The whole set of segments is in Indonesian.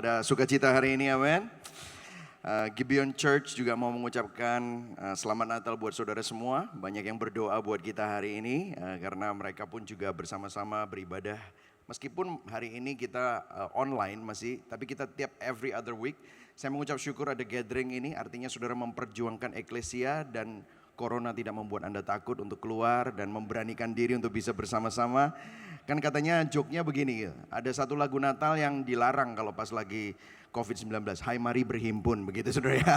Ada sukacita hari ini, amin. Gibeon Church juga mau mengucapkan selamat Natal buat saudara semua. Banyak yang berdoa buat kita hari ini karena mereka pun juga bersama-sama beribadah. Meskipun hari ini kita online masih, tapi kita tiap every other week. Saya mengucap syukur ada gathering ini, artinya saudara memperjuangkan eklesia dan Corona tidak membuat Anda takut untuk keluar dan memberanikan diri untuk bisa bersama-sama. Kan katanya joke-nya begini, ada satu lagu Natal yang dilarang kalau pas lagi COVID-19. Hai mari berhimpun, begitu saudara ya.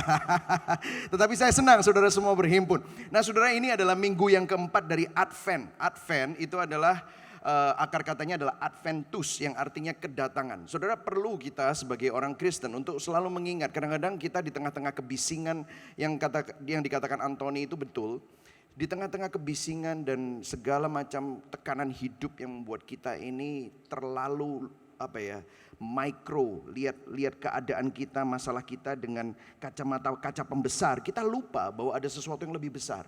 Tetapi saya senang saudara semua berhimpun. Nah saudara, ini adalah minggu yang keempat dari Advent. Advent itu adalah akar katanya adalah Adventus yang artinya kedatangan. Saudara, perlu kita sebagai orang Kristen untuk selalu mengingat. Kadang-kadang kita di tengah-tengah kebisingan yang dikatakan Anthony itu betul. Di tengah-tengah kebisingan dan segala macam tekanan hidup yang membuat kita ini terlalu lihat keadaan kita, masalah kita dengan kaca pembesar. Kita lupa bahwa ada sesuatu yang lebih besar.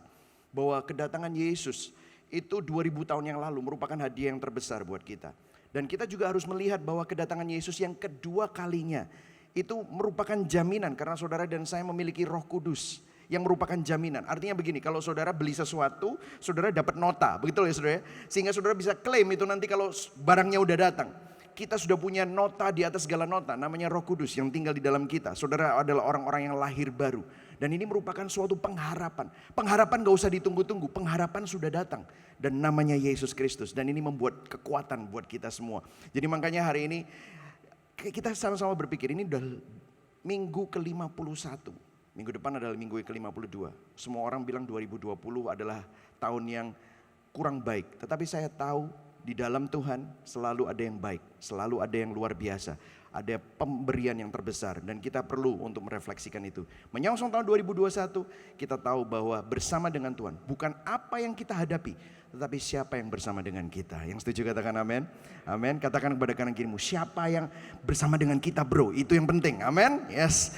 Bahwa kedatangan Yesus itu 2000 tahun yang lalu merupakan hadiah yang terbesar buat kita. Dan kita juga harus melihat bahwa kedatangan Yesus yang kedua kalinya itu merupakan jaminan karena saudara dan saya memiliki Roh Kudus yang merupakan jaminan. Artinya begini, kalau saudara beli sesuatu, saudara dapat nota, begitu ya saudara? Sehingga saudara bisa klaim itu nanti kalau barangnya udah datang. Kita sudah punya nota di atas segala nota, namanya Roh Kudus yang tinggal di dalam kita. Saudara adalah orang-orang yang lahir baru. Dan ini merupakan suatu pengharapan. Pengharapan gak usah ditunggu-tunggu, pengharapan sudah datang. Dan namanya Yesus Kristus. Dan ini membuat kekuatan buat kita semua. Jadi makanya hari ini kita sama-sama berpikir, ini udah minggu ke-51. Minggu depan adalah minggu ke-52. Semua orang bilang 2020 adalah tahun yang kurang baik. Tetapi saya tahu di dalam Tuhan selalu ada yang baik, selalu ada yang luar biasa, ada pemberian yang terbesar dan kita perlu untuk merefleksikan itu. Menyongsong tahun 2021, kita tahu bahwa bersama dengan Tuhan bukan apa yang kita hadapi, tetapi siapa yang bersama dengan kita. Yang setuju katakan amin. Amin. Katakan kepada kanan kirimu, siapa yang bersama dengan kita bro, itu yang penting. Amin. Yes.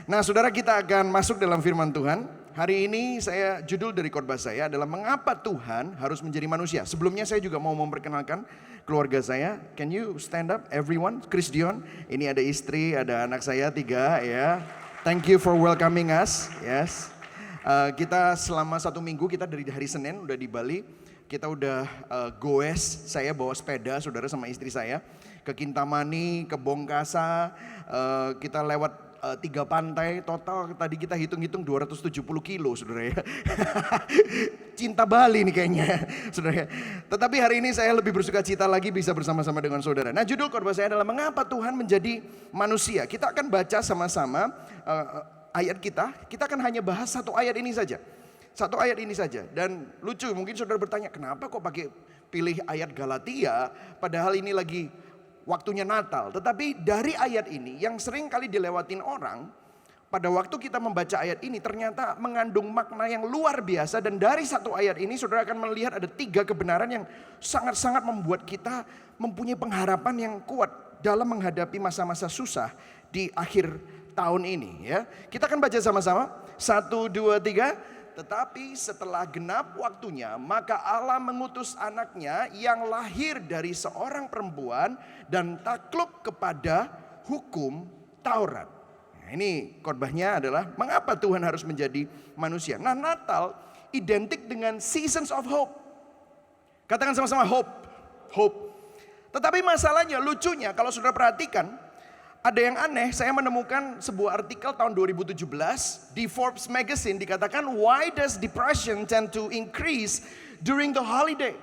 Nah saudara, kita akan masuk dalam firman Tuhan. Hari ini judul dari khotbah saya adalah mengapa Tuhan harus menjadi manusia. Sebelumnya saya juga mau memperkenalkan keluarga saya. Can you stand up everyone? Chris Dion, ini ada istri, ada anak saya 3 ya. Thank you for welcoming us. Yes. Kita selama 1 minggu, kita dari hari Senin udah di Bali. Kita udah goes, saya bawa sepeda saudara sama istri saya ke Kintamani, ke Bongkasa, kita lewat 3 pantai, total tadi kita hitung-hitung 270 kilo saudara ya. Cinta Bali nih kayaknya saudara ya. Tetapi hari ini saya lebih bersuka cita lagi bisa bersama-sama dengan saudara. Nah judul khotbah saya adalah mengapa Tuhan menjadi manusia. Kita akan baca sama-sama ayat kita akan hanya bahas satu ayat ini saja. Satu ayat ini saja. Dan lucu, mungkin saudara bertanya kenapa kok pakai pilih ayat Galatia padahal ini lagi waktunya Natal. Tetapi dari ayat ini yang sering kali dilewatin orang, pada waktu kita membaca ayat ini ternyata mengandung makna yang luar biasa. Dan dari satu ayat ini saudara akan melihat ada 3 kebenaran yang sangat-sangat membuat kita mempunyai pengharapan yang kuat dalam menghadapi masa-masa susah di akhir tahun ini ya. Kita akan baca sama-sama. 1, 2, 3. Tetapi setelah genap waktunya, maka Allah mengutus anaknya yang lahir dari seorang perempuan dan takluk kepada hukum Taurat. Nah, ini khotbahnya adalah mengapa Tuhan harus menjadi manusia. Nah, Natal identik dengan seasons of hope. Katakan sama-sama hope. Hope. Tetapi masalahnya, lucunya kalau saudara perhatikan, ada yang aneh, saya menemukan sebuah artikel tahun 2017 di Forbes Magazine dikatakan why does depression tend to increase during the holiday?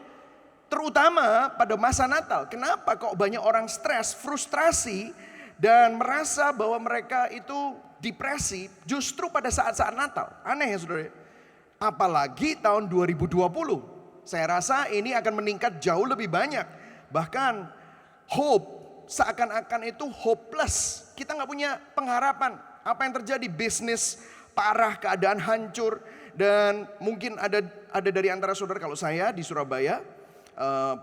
Terutama pada masa Natal. Kenapa kok banyak orang stres, frustrasi dan merasa bahwa mereka itu depresi justru pada saat-saat Natal? Aneh ya saudara. Apalagi tahun 2020. Saya rasa ini akan meningkat jauh lebih banyak. Bahkan hope seakan-akan itu hopeless. Kita nggak punya pengharapan. Apa yang terjadi? Bisnis parah, keadaan hancur. Dan mungkin ada dari antara saudara, kalau saya di Surabaya,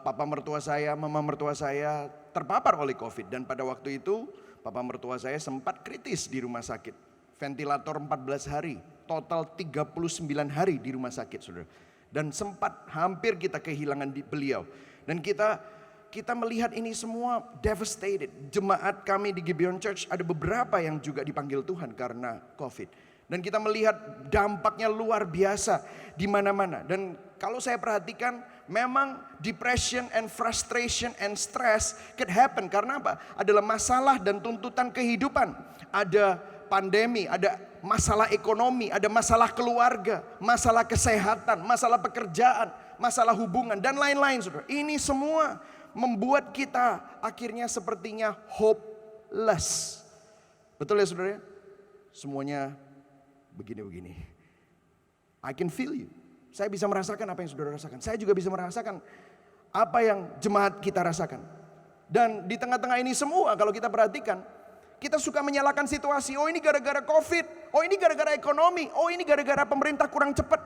papa mertua saya, mama mertua saya terpapar oleh COVID. Dan pada waktu itu papa mertua saya sempat kritis di rumah sakit. Ventilator 14 hari, total 39 hari di rumah sakit saudara. Dan sempat hampir kita kehilangan beliau. Dan kita kita melihat ini semua devastated. Jemaat kami di Gibeon Church ada beberapa yang juga dipanggil Tuhan karena COVID. Dan kita melihat dampaknya luar biasa di mana-mana. Dan kalau saya perhatikan memang depression and frustration and stress could happen. Karena apa? Adalah masalah dan tuntutan kehidupan. Ada pandemi, ada masalah ekonomi, ada masalah keluarga, masalah kesehatan, masalah pekerjaan, masalah hubungan dan lain-lain, saudara. Ini semua membuat kita akhirnya sepertinya hopeless. Betul ya saudara? Semuanya begini-begini. I can feel you. Saya bisa merasakan apa yang saudara rasakan. Saya juga bisa merasakan apa yang jemaat kita rasakan. Dan di tengah-tengah ini semua kalau kita perhatikan, kita suka menyalahkan situasi. Oh ini gara-gara COVID. Oh ini gara-gara ekonomi. Oh ini gara-gara pemerintah kurang cepat.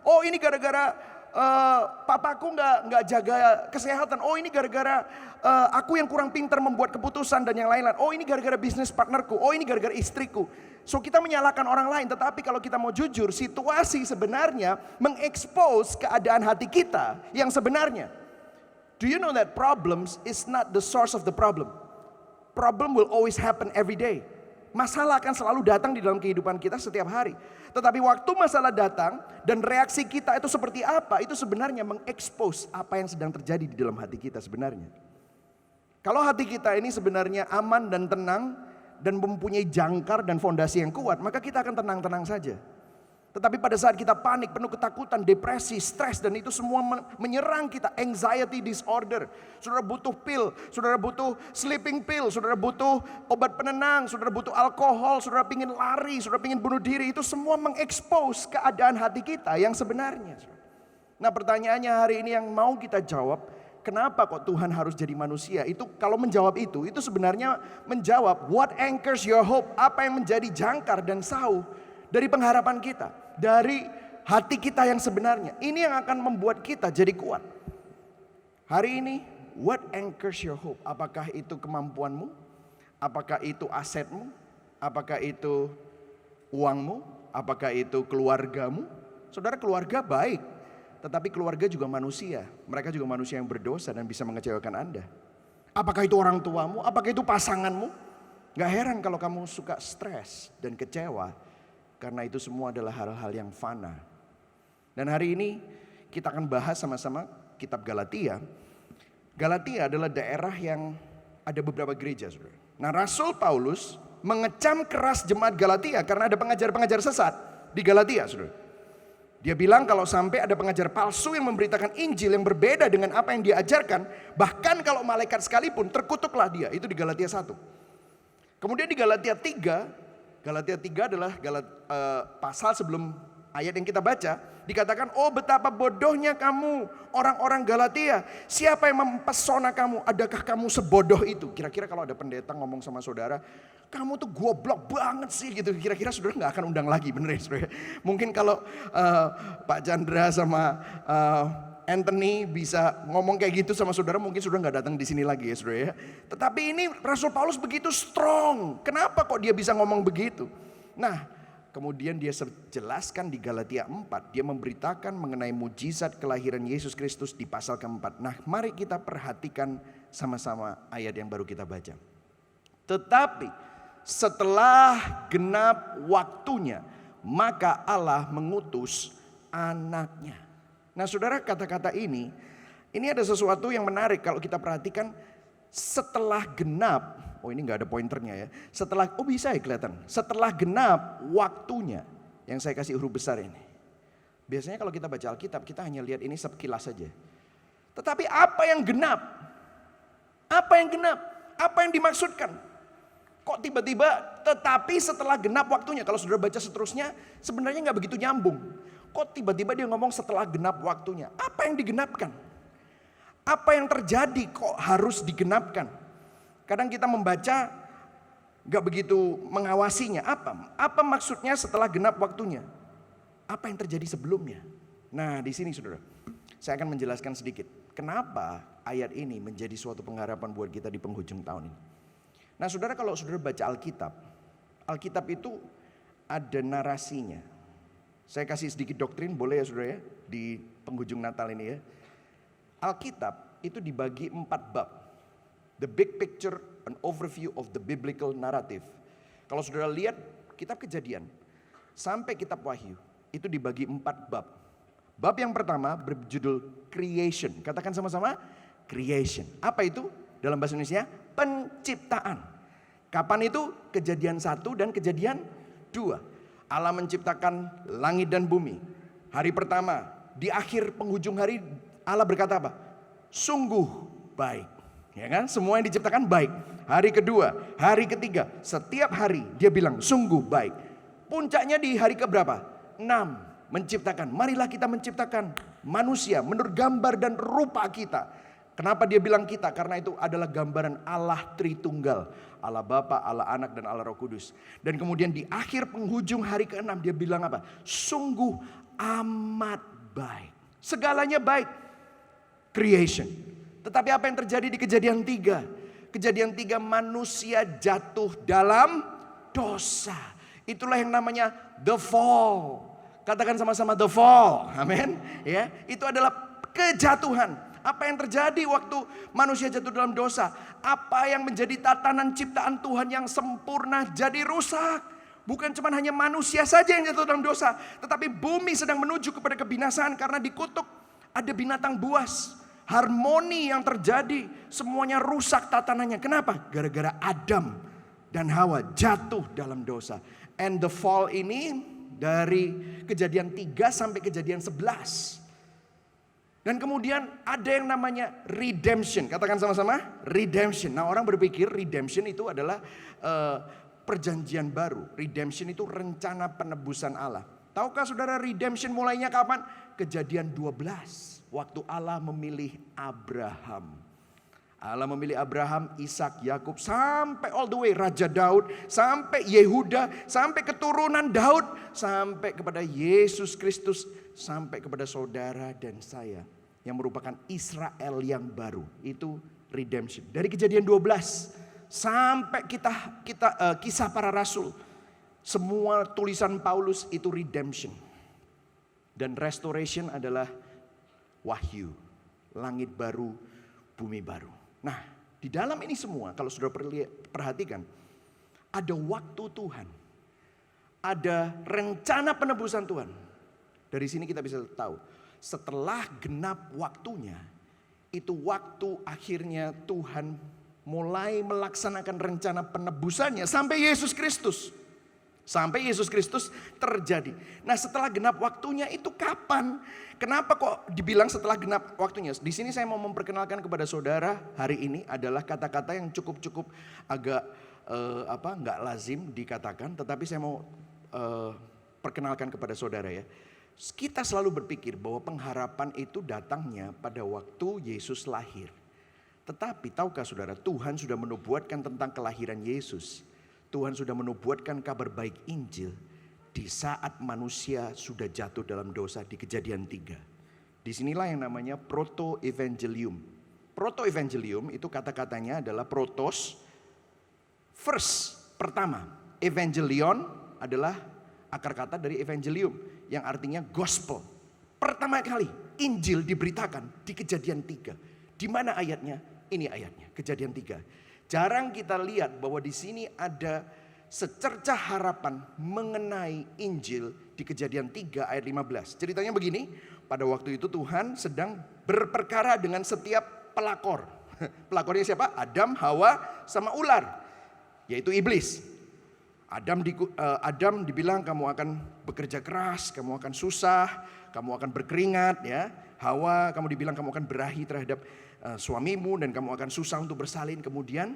Oh ini gara-gara papaku nggak jaga kesehatan. Oh ini gara-gara aku yang kurang pintar membuat keputusan dan yang lain-lain. Oh ini gara-gara bisnis partnerku. Oh ini gara-gara istriku. So kita menyalahkan orang lain. Tetapi kalau kita mau jujur, situasi sebenarnya mengekspos keadaan hati kita yang sebenarnya. Do you know that problems is not the source of the problem? Problem will always happen every day. Masalah akan selalu datang di dalam kehidupan kita setiap hari. Tetapi waktu masalah datang dan reaksi kita itu seperti apa, itu sebenarnya mengekspos apa yang sedang terjadi di dalam hati kita sebenarnya. Kalau hati kita ini sebenarnya aman dan tenang dan mempunyai jangkar dan fondasi yang kuat, maka kita akan tenang-tenang saja. Tetapi pada saat kita panik, penuh ketakutan, depresi, stres, dan itu semua menyerang kita. Anxiety disorder. Saudara butuh pil, saudara butuh sleeping pill, saudara butuh obat penenang, saudara butuh alkohol, saudara pingin lari, saudara pingin bunuh diri. Itu semua mengekspos keadaan hati kita yang sebenarnya. Nah pertanyaannya hari ini yang mau kita jawab, kenapa kok Tuhan harus jadi manusia? Itu kalau menjawab itu sebenarnya menjawab what anchors your hope. Apa yang menjadi jangkar dan sauh dari pengharapan kita, dari hati kita yang sebenarnya. Ini yang akan membuat kita jadi kuat. Hari ini, what anchors your hope? Apakah itu kemampuanmu? Apakah itu asetmu? Apakah itu uangmu? Apakah itu keluargamu? Saudara, keluarga baik, tetapi keluarga juga manusia. Mereka juga manusia yang berdosa dan bisa mengecewakan Anda. Apakah itu orang tuamu? Apakah itu pasanganmu? Gak heran kalau kamu suka stres dan kecewa. Karena itu semua adalah hal-hal yang fana. Dan hari ini kita akan bahas sama-sama kitab Galatia. Galatia adalah daerah yang ada beberapa gereja, saudara. Nah Rasul Paulus mengecam keras jemaat Galatia karena ada pengajar-pengajar sesat di Galatia, saudara. Dia bilang kalau sampai ada pengajar palsu yang memberitakan Injil yang berbeda dengan apa yang dia ajarkan, bahkan kalau malaikat sekalipun terkutuklah dia. Itu di Galatia 1. Kemudian di Galatia 3, Galatia 3 adalah pasal sebelum ayat yang kita baca. Dikatakan, oh betapa bodohnya kamu orang-orang Galatia. Siapa yang mempesona kamu? Adakah kamu sebodoh itu? Kira-kira kalau ada pendeta ngomong sama saudara, kamu tuh goblok banget sih gitu. Kira-kira saudara gak akan undang lagi, bener ya saudara? Mungkin kalau Pak Chandra sama Anthony bisa ngomong kayak gitu sama saudara, mungkin saudara nggak datang di sini lagi ya saudara ya. Tetapi ini Rasul Paulus begitu strong. Kenapa kok dia bisa ngomong begitu? Nah, kemudian dia jelaskan di Galatia 4, dia memberitakan mengenai mujizat kelahiran Yesus Kristus di pasal keempat. Nah, mari kita perhatikan sama-sama ayat yang baru kita baca. Tetapi setelah genap waktunya, maka Allah mengutus anaknya. Nah saudara, kata-kata ini ada sesuatu yang menarik kalau kita perhatikan. Setelah genap, oh ini gak ada pointernya ya. Bisa ya kelihatan. Setelah genap waktunya, yang saya kasih huruf besar ini. Biasanya kalau kita baca Alkitab, kita hanya lihat ini sekilas saja. Tetapi apa yang genap? Apa yang genap? Apa yang dimaksudkan? Kok tiba-tiba tetapi setelah genap waktunya? Kalau saudara baca seterusnya, sebenarnya gak begitu nyambung. Kok tiba-tiba dia ngomong setelah genap waktunya? Apa yang digenapkan? Apa yang terjadi kok harus digenapkan? Kadang kita membaca gak begitu mengawasinya. Apa maksudnya setelah genap waktunya? Apa yang terjadi sebelumnya? Nah di sini saudara, saya akan menjelaskan sedikit. Kenapa ayat ini menjadi suatu pengharapan buat kita di penghujung tahun ini. Nah saudara, kalau saudara baca Alkitab itu ada narasinya. Saya kasih sedikit doktrin, boleh ya saudara ya, di penghujung Natal ini ya. Alkitab itu dibagi 4 bab. The big picture, an overview of the biblical narrative. Kalau saudara lihat kitab Kejadian sampai kitab Wahyu, itu dibagi 4 bab. Bab yang pertama berjudul creation. Katakan sama-sama, creation. Apa itu? Dalam bahasa Indonesia, penciptaan. Kapan itu? Kejadian 1 dan Kejadian 2. Allah menciptakan langit dan bumi. Hari pertama, di akhir penghujung hari Allah berkata apa? Sungguh baik. Ya kan? Semua yang diciptakan baik. Hari kedua, hari ketiga, setiap hari dia bilang sungguh baik. Puncaknya di hari keberapa? 6, menciptakan. Marilah kita menciptakan manusia menurut gambar dan rupa kita. Kenapa dia bilang kita? Karena itu adalah gambaran Allah Tritunggal. Allah Bapa, Allah Anak, dan Allah Roh Kudus. Dan kemudian di akhir penghujung hari ke-6 dia bilang apa? Sungguh amat baik. Segalanya baik. Creation. Tetapi apa yang terjadi di Kejadian 3? Kejadian 3, manusia jatuh dalam dosa. Itulah yang namanya the fall. Katakan sama-sama the fall. Amin. Ya, itu adalah kejatuhan. Apa yang terjadi waktu manusia jatuh dalam dosa? Apa yang menjadi tatanan ciptaan Tuhan yang sempurna jadi rusak? Bukan cuma hanya manusia saja yang jatuh dalam dosa, tetapi bumi sedang menuju kepada kebinasaan karena dikutuk. Ada binatang buas. Harmoni yang terjadi, semuanya rusak tatanannya. Kenapa? Gara-gara Adam dan Hawa jatuh dalam dosa. And the fall ini dari Kejadian 3 sampai Kejadian 11. Dan kemudian ada yang namanya redemption. Katakan sama-sama, redemption. Nah, orang berpikir redemption itu adalah perjanjian baru. Redemption itu rencana penebusan Allah. Tahukah saudara redemption mulainya kapan? Kejadian 12. Waktu Allah memilih Abraham. Allah memilih Abraham, Ishak, Yakub, sampai all the way Raja Daud, sampai Yehuda, sampai keturunan Daud, sampai kepada Yesus Kristus, sampai kepada saudara dan saya yang merupakan Israel yang baru. Itu redemption. Dari Kejadian 12 sampai kisah para rasul, semua tulisan Paulus itu redemption. Dan restoration adalah Wahyu, langit baru, bumi baru. Nah, di dalam ini semua kalau sudah perhatikan, ada waktu Tuhan, ada rencana penebusan Tuhan. Dari sini kita bisa tahu, setelah genap waktunya, itu waktu akhirnya Tuhan mulai melaksanakan rencana penebusannya sampai Yesus Kristus. Sampai Yesus Kristus terjadi. Nah, setelah genap waktunya itu kapan? Kenapa kok dibilang setelah genap waktunya? Di sini saya mau memperkenalkan kepada saudara hari ini adalah kata-kata yang cukup agak nggak lazim dikatakan, tetapi saya mau perkenalkan kepada saudara ya. Kita selalu berpikir bahwa pengharapan itu datangnya pada waktu Yesus lahir. Tetapi tahukah saudara, Tuhan sudah menubuatkan tentang kelahiran Yesus. Tuhan sudah menubuatkan kabar baik Injil di saat manusia sudah jatuh dalam dosa di Kejadian 3. Disinilah yang namanya proto-evangelium. Proto-evangelium itu kata-katanya adalah protos, first, pertama. Evangelion adalah akar kata dari evangelium yang artinya gospel. Pertama kali Injil diberitakan di Kejadian 3. Di mana ayatnya? Ini ayatnya, Kejadian 3. Jarang kita lihat bahwa di sini ada secercah harapan mengenai Injil di Kejadian 3 ayat 15. Ceritanya begini, pada waktu itu Tuhan sedang berperkara dengan setiap pelakor. Pelakornya siapa? Adam, Hawa, sama ular, yaitu iblis. Adam dibilang kamu akan bekerja keras, kamu akan susah, kamu akan berkeringat ya. Hawa kamu dibilang kamu akan berahi terhadap suamimu dan kamu akan susah untuk bersalin. Kemudian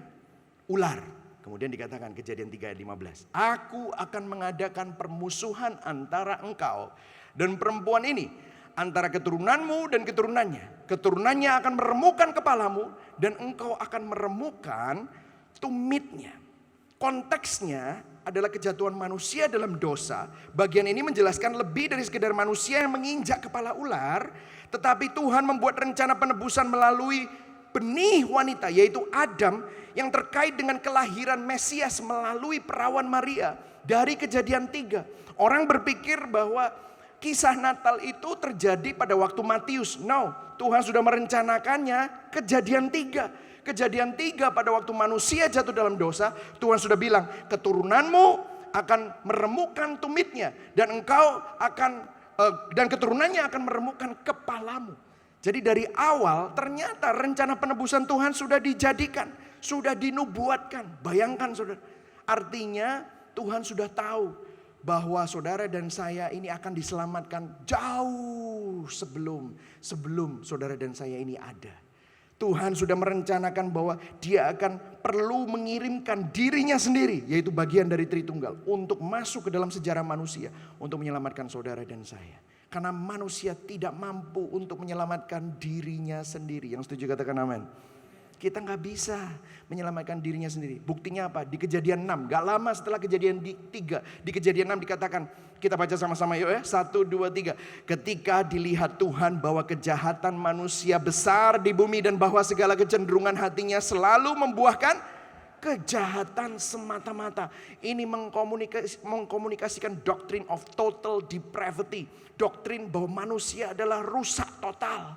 ular. Kemudian dikatakan Kejadian 3 ayat 15. Aku akan mengadakan permusuhan antara engkau dan perempuan ini. Antara keturunanmu dan keturunannya. Keturunannya akan meremukkan kepalamu dan engkau akan meremukkan tumitnya. Konteksnya adalah kejatuhan manusia dalam dosa. Bagian ini menjelaskan lebih dari sekedar manusia yang menginjak kepala ular. Tetapi Tuhan membuat rencana penebusan melalui benih wanita, yaitu Adam, yang terkait dengan kelahiran Mesias melalui perawan Maria. Dari Kejadian 3. Orang berpikir bahwa kisah Natal itu terjadi pada waktu Matius. No, Tuhan sudah merencanakannya kejadian 3. Kejadian 3 pada waktu manusia jatuh dalam dosa, Tuhan sudah bilang, keturunanmu akan meremukkan tumitnya dan engkau akan dan keturunannya akan meremukkan kepalamu. Jadi dari awal ternyata rencana penebusan Tuhan sudah dijadikan, sudah dinubuatkan. Bayangkan saudara, artinya Tuhan sudah tahu bahwa saudara dan saya ini akan diselamatkan jauh sebelum saudara dan saya ini ada. Tuhan sudah merencanakan bahwa dia akan perlu mengirimkan dirinya sendiri, yaitu bagian dari Tritunggal, untuk masuk ke dalam sejarah manusia, untuk menyelamatkan saudara dan saya. Karena manusia tidak mampu untuk menyelamatkan dirinya sendiri. Yang setuju katakan amin. Kita gak bisa menyelamatkan dirinya sendiri. Buktinya apa? Di Kejadian 6. Gak lama setelah Kejadian 3. Di Kejadian 6 dikatakan, kita baca sama-sama yuk ya. 1, 2, 3. Ketika dilihat Tuhan bahwa kejahatan manusia besar di bumi dan bahwa segala kecenderungan hatinya selalu membuahkan kejahatan semata-mata. Ini mengkomunikasikan doktrin of total depravity. Doktrin bahwa manusia adalah rusak total.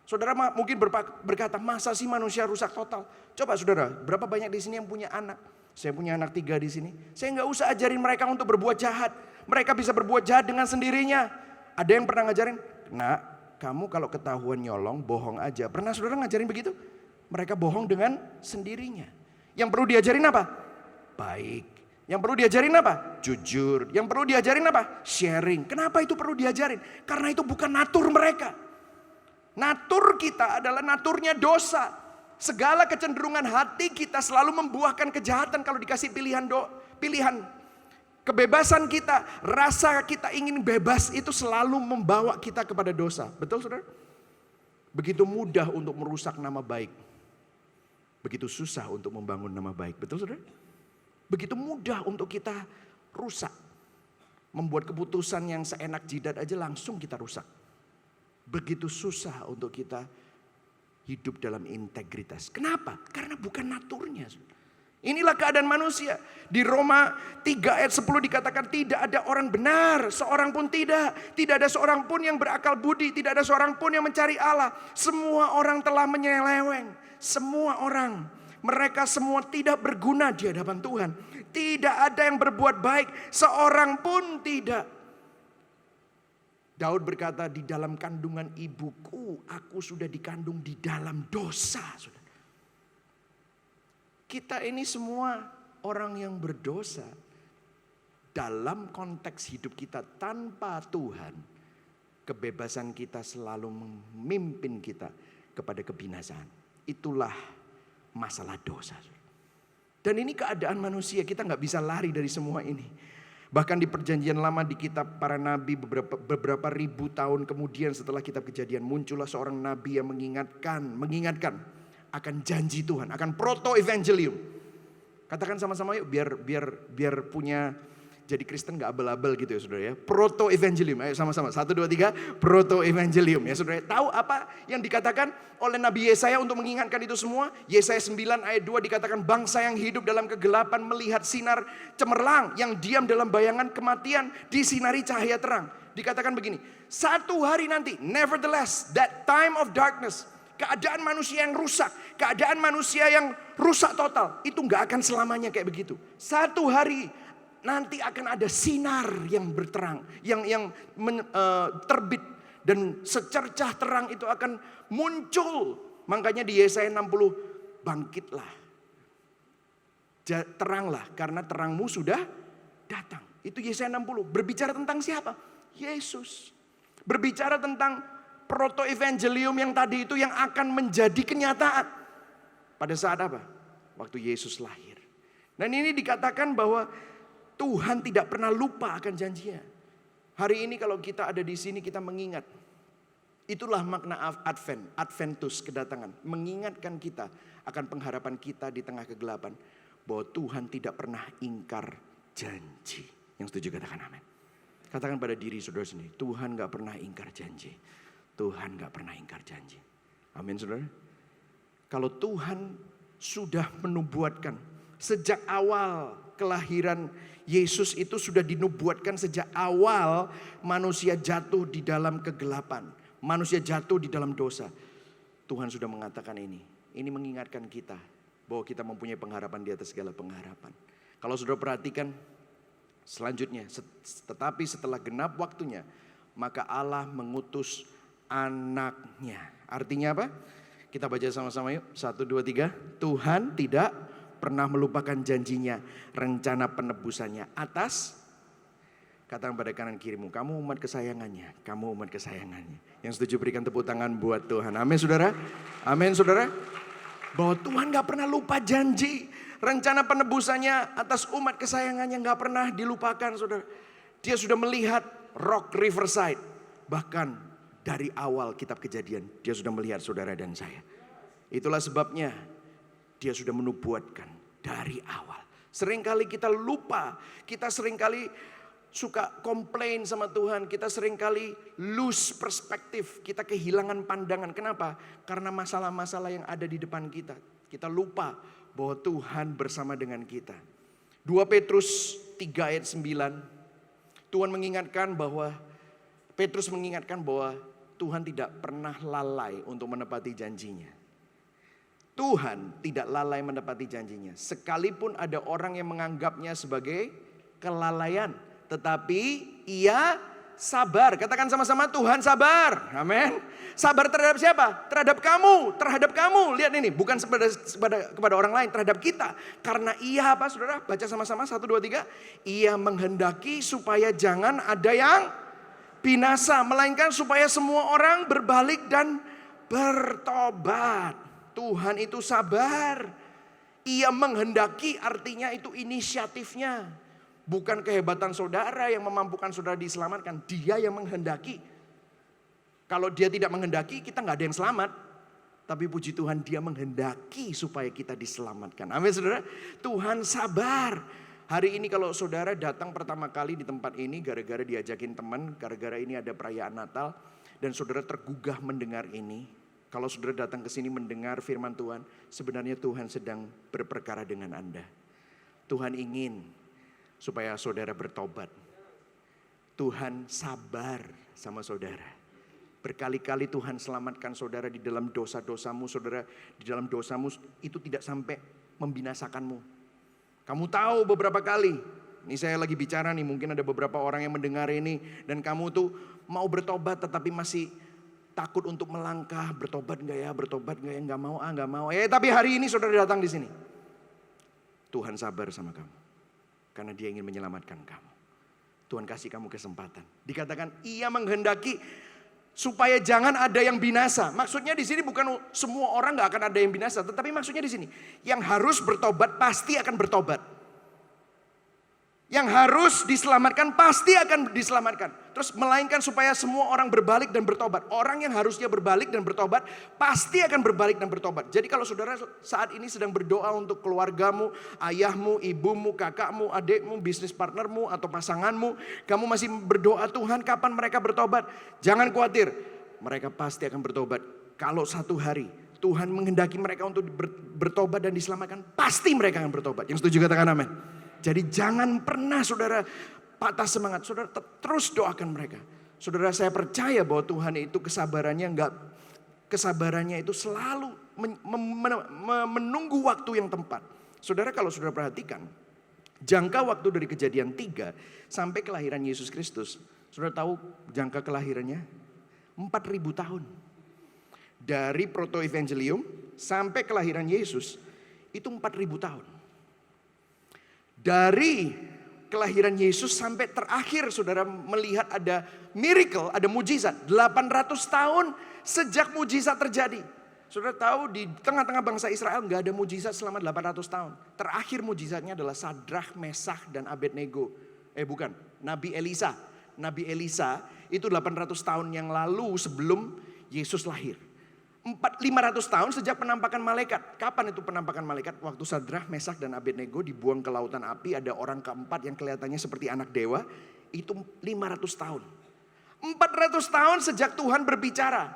Saudara mungkin berkata, masa sih manusia rusak total? Coba saudara, berapa banyak di sini yang punya anak? Saya punya anak 3 di sini. Saya nggak usah ajarin mereka untuk berbuat jahat. Mereka bisa berbuat jahat dengan sendirinya. Ada yang pernah ngajarin, nak, kamu kalau ketahuan nyolong, bohong aja. Pernah saudara ngajarin begitu? Mereka bohong dengan sendirinya. Yang perlu diajarin apa? Baik. Yang perlu diajarin apa? Jujur. Yang perlu diajarin apa? Sharing. Kenapa itu perlu diajarin? Karena itu bukan natur mereka. Natur kita adalah naturnya dosa. Segala kecenderungan hati kita selalu membuahkan kejahatan kalau dikasih pilihan. Kebebasan kita, rasa kita ingin bebas itu selalu membawa kita kepada dosa. Betul saudara? Begitu mudah untuk merusak nama baik. Begitu susah untuk membangun nama baik. Betul saudara? Begitu mudah untuk kita rusak. Membuat keputusan yang seenak jidat aja langsung kita rusak. Begitu susah untuk kita hidup dalam integritas. Kenapa? Karena bukan naturnya. Inilah keadaan manusia. Di Roma 3 ayat 10 dikatakan tidak ada orang benar, seorang pun tidak. Tidak ada seorang pun yang berakal budi, tidak ada seorang pun yang mencari Allah. Semua orang telah menyeleweng. Semua orang. Mereka semua tidak berguna di hadapan Tuhan. Tidak ada yang berbuat baik, seorang pun tidak. Daud berkata, di dalam kandungan ibuku, aku sudah dikandung di dalam dosa. Kita ini semua orang yang berdosa. Dalam konteks hidup kita tanpa Tuhan, kebebasan kita selalu memimpin kita kepada kebinasaan. Itulah masalah dosa. Dan ini keadaan manusia, kita gak bisa lari dari semua ini. Bahkan di perjanjian lama di kitab para nabi beberapa ribu tahun kemudian setelah kitab Kejadian muncullah seorang nabi yang mengingatkan akan janji Tuhan, akan proto-evangelium. Katakan sama-sama yuk biar punya jadi Kristen gak abal-abal gitu ya saudara ya. Proto-evangelium, ayo sama-sama 1, 2, 3 proto-evangelium ya saudara. Tahu apa yang dikatakan oleh Nabi Yesaya untuk mengingatkan itu semua? Yesaya 9 ayat 2 dikatakan bangsa yang hidup dalam kegelapan melihat sinar cemerlang, yang diam dalam bayangan kematian disinari cahaya terang. Dikatakan begini, satu hari nanti, nevertheless that time of darkness, keadaan manusia yang rusak, keadaan manusia yang rusak total, itu gak akan selamanya kayak begitu. Satu hari nanti akan ada sinar yang berterang, yang terbit dan secercah terang itu akan muncul. Makanya di Yesaya 60, bangkitlah, teranglah karena terangmu sudah datang. Itu Yesaya 60 berbicara tentang siapa? Yesus. Berbicara tentang proto-evangelium yang tadi itu yang akan menjadi kenyataan. Pada saat apa? Waktu Yesus lahir. Dan ini dikatakan bahwa Tuhan tidak pernah lupa akan janjinya. Hari ini kalau kita ada di sini kita mengingat. Itulah makna Advent, Adventus kedatangan. Mengingatkan kita akan pengharapan kita di tengah kegelapan. Bahwa Tuhan tidak pernah ingkar janji. Yang setuju katakan amin. Katakan pada diri saudara sendiri, Tuhan gak pernah ingkar janji. Tuhan gak pernah ingkar janji. Amin saudara. Kalau Tuhan sudah menubuatkan sejak awal kelahiran Yesus itu sudah dinubuatkan sejak awal manusia jatuh di dalam kegelapan. Manusia jatuh di dalam dosa. Tuhan sudah mengatakan ini. Ini mengingatkan kita bahwa kita mempunyai pengharapan di atas segala pengharapan. Kalau saudara perhatikan selanjutnya, tetapi setelah genap waktunya, maka Allah mengutus anaknya. Artinya apa? Kita baca sama-sama yuk. 1, 2, 3. Tuhan tidak pernah melupakan janjinya, rencana penebusannya atas, katakan pada kanan kirimu, kamu umat kesayangannya, kamu umat kesayangannya. Yang setuju berikan tepuk tangan buat Tuhan. Amin saudara. Amin saudara. Bahwa Tuhan gak pernah lupa janji. Rencana penebusannya atas umat kesayangannya gak pernah dilupakan saudara. Dia sudah melihat Rock Riverside. Bahkan dari awal kitab Kejadian dia sudah melihat saudara dan saya. Itulah sebabnya dia sudah menubuatkan dari awal. Seringkali kita lupa, kita seringkali suka komplain sama Tuhan, kita seringkali lose perspektif, kita kehilangan pandangan. Kenapa? Karena masalah-masalah yang ada di depan kita. Kita lupa bahwa Tuhan bersama dengan kita. 2 Petrus 3 ayat 9. Petrus mengingatkan bahwa Tuhan tidak pernah lalai untuk menepati janjinya. Tuhan tidak lalai menepati janjinya. Sekalipun ada orang yang menganggapnya sebagai kelalaian. Tetapi ia sabar. Katakan sama-sama, Tuhan sabar. Amin. Sabar terhadap siapa? Terhadap kamu. Terhadap kamu. Lihat ini, bukan kepada orang lain. Terhadap kita. Karena ia apa saudara? Baca sama-sama, 1, 2, 3. Ia menghendaki supaya jangan ada yang binasa. Melainkan supaya semua orang berbalik dan bertobat. Tuhan itu sabar. Ia menghendaki artinya itu inisiatifnya. Bukan kehebatan saudara yang memampukan saudara diselamatkan. Dia yang menghendaki. Kalau dia tidak menghendaki kita gak ada yang selamat. Tapi puji Tuhan dia menghendaki supaya kita diselamatkan. Amin saudara. Tuhan sabar. Hari ini kalau saudara datang pertama kali di tempat ini gara-gara diajakin teman. Gara-gara ini ada perayaan Natal. Dan saudara tergugah mendengar ini. Kalau saudara datang ke sini mendengar firman Tuhan, sebenarnya Tuhan sedang berperkara dengan Anda. Tuhan ingin supaya saudara bertobat. Tuhan sabar sama saudara. Berkali-kali Tuhan selamatkan saudara di dalam dosa-dosamu. Saudara di dalam dosamu itu tidak sampai membinasakanmu. Kamu tahu beberapa kali, ini saya lagi bicara nih, mungkin ada beberapa orang yang mendengar ini. Dan kamu tuh mau bertobat tetapi masih takut untuk melangkah, bertobat enggak ya, enggak mau, enggak mau. Tapi hari ini saudara datang di sini. Tuhan sabar sama kamu. Karena dia ingin menyelamatkan kamu. Tuhan kasih kamu kesempatan. Dikatakan ia menghendaki supaya jangan ada yang binasa. Maksudnya di sini bukan semua orang enggak akan ada yang binasa. Tetapi maksudnya di sini, yang harus bertobat pasti akan bertobat. Yang harus diselamatkan pasti akan diselamatkan. Terus melainkan supaya semua orang berbalik dan bertobat. Orang yang harusnya berbalik dan bertobat pasti akan berbalik dan bertobat. Jadi kalau saudara saat ini sedang berdoa untuk keluargamu, ayahmu, ibumu, kakakmu, adikmu, bisnis partnermu atau pasanganmu. Kamu masih berdoa, Tuhan kapan mereka bertobat? Jangan khawatir, mereka pasti akan bertobat. Kalau satu hari Tuhan menghendaki mereka untuk bertobat dan diselamatkan, pasti mereka akan bertobat. Yang setuju katakan amin. Jadi jangan pernah saudara patah semangat. Saudara terus doakan mereka. Saudara saya percaya bahwa Tuhan itu kesabarannya itu selalu menunggu waktu yang tepat. Saudara kalau saudara perhatikan, jangka waktu dari Kejadian 3 sampai kelahiran Yesus Kristus. Saudara tahu jangka kelahirannya? 4.000 tahun. Dari proto-evangelium sampai kelahiran Yesus itu 4.000 tahun. Dari kelahiran Yesus sampai terakhir saudara melihat ada miracle, ada mujizat. 800 tahun sejak mujizat terjadi. Saudara tahu di tengah-tengah bangsa Israel gak ada mujizat selama 800 tahun. Terakhir mujizatnya adalah Sadrach, Mesach dan Abednego. Bukan, Nabi Elisa. Nabi Elisa itu 800 tahun yang lalu sebelum Yesus lahir. 500 tahun sejak penampakan malaikat. Kapan itu penampakan malaikat? Waktu Sadrach, Mesach dan Abednego dibuang ke lautan api. Ada orang keempat yang kelihatannya seperti anak dewa. Itu 500 tahun. 400 tahun sejak Tuhan berbicara.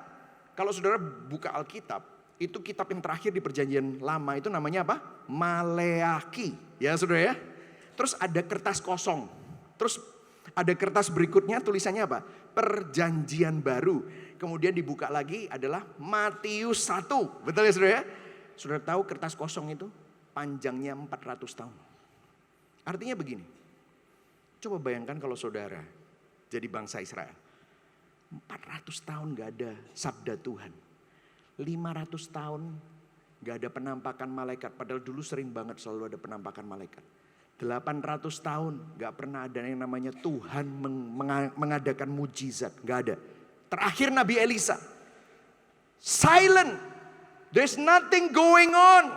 Kalau saudara buka Alkitab, itu kitab yang terakhir di perjanjian lama itu namanya apa? Maleaki. Ya saudara ya. Terus ada kertas kosong. Terus ada kertas berikutnya tulisannya apa? Perjanjian baru. Kemudian dibuka lagi adalah Matius 1. Betul ya saudara ya? Saudara tahu kertas kosong itu panjangnya 400 tahun. Artinya begini. Coba bayangkan kalau saudara jadi bangsa Israel. 400 tahun gak ada sabda Tuhan. 500 tahun gak ada penampakan malaikat. Padahal dulu sering banget selalu ada penampakan malaikat. 800 tahun gak pernah ada yang namanya Tuhan mengadakan mujizat. Gak ada. Terakhir Nabi Elisa. Silent. There's nothing going on.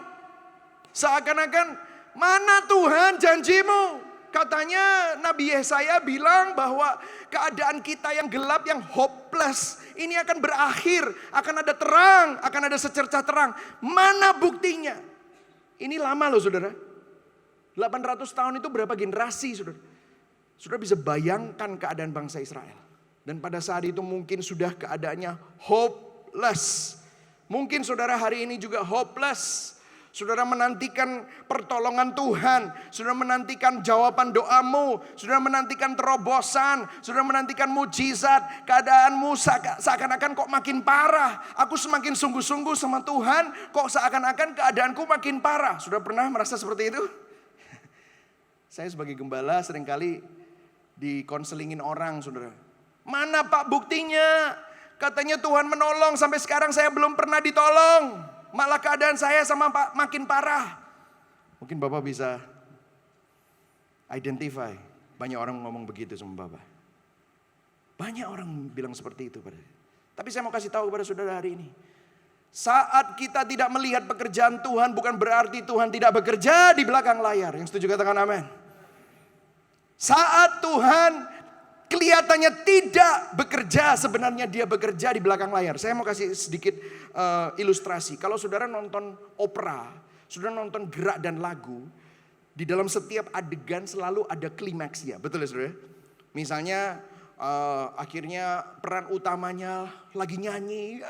Seakan-akan mana Tuhan janjimu? Katanya Nabi Yesaya bilang bahwa keadaan kita yang gelap, yang hopeless, ini akan berakhir, akan ada terang, akan ada secercah terang. Mana buktinya? Ini lama loh saudara. 800 tahun itu berapa generasi saudara? Saudara bisa bayangkan keadaan bangsa Israel. Dan pada saat itu mungkin sudah keadaannya hopeless. Mungkin saudara hari ini juga hopeless. Saudara menantikan pertolongan Tuhan. Saudara menantikan jawaban doamu. Saudara menantikan terobosan. Saudara menantikan mujizat. Keadaanmu seakan-akan kok makin parah. Aku semakin sungguh-sungguh sama Tuhan. Kok seakan-akan keadaanku makin parah. Saudara pernah merasa seperti itu? Saya sebagai gembala seringkali dikonselingin orang saudara. Mana Pak buktinya? Katanya Tuhan menolong, sampai sekarang saya belum pernah ditolong. Malah keadaan saya sama Pak makin parah. Mungkin Bapak bisa identify. Banyak orang ngomong begitu sama Bapak. Banyak orang bilang seperti itu. Tapi saya mau kasih tahu kepada saudara hari ini. Saat kita tidak melihat pekerjaan Tuhan, bukan berarti Tuhan tidak bekerja di belakang layar. Yang setuju katakan amin. Saat Tuhan kelihatannya tidak bekerja, sebenarnya dia bekerja di belakang layar. Saya mau kasih sedikit ilustrasi. Kalau saudara nonton opera, saudara nonton gerak dan lagu, di dalam setiap adegan selalu ada klimaksnya. Betul ya saudara? Misalnya akhirnya peran utamanya lagi nyanyi,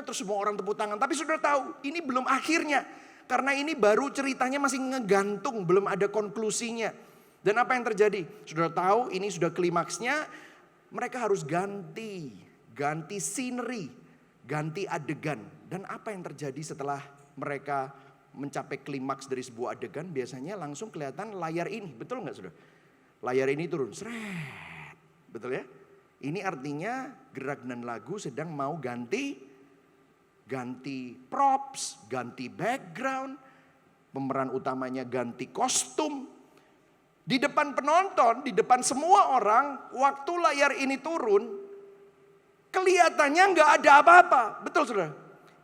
terus semua orang tepuk tangan. Tapi saudara tahu, ini belum akhirnya. Karena ini baru ceritanya masih ngegantung, belum ada konklusinya. Dan apa yang terjadi? Saudara tahu ini sudah klimaksnya, mereka harus ganti scenery, ganti adegan. Dan apa yang terjadi setelah mereka mencapai klimaks dari sebuah adegan? Biasanya langsung kelihatan layar ini, betul nggak saudara? Layar ini turun, seret, betul ya? Ini artinya gerak dan lagu sedang mau ganti props, ganti background, pemeran utamanya ganti kostum. Di depan penonton, di depan semua orang, waktu layar ini turun, kelihatannya nggak ada apa-apa. Betul saudara?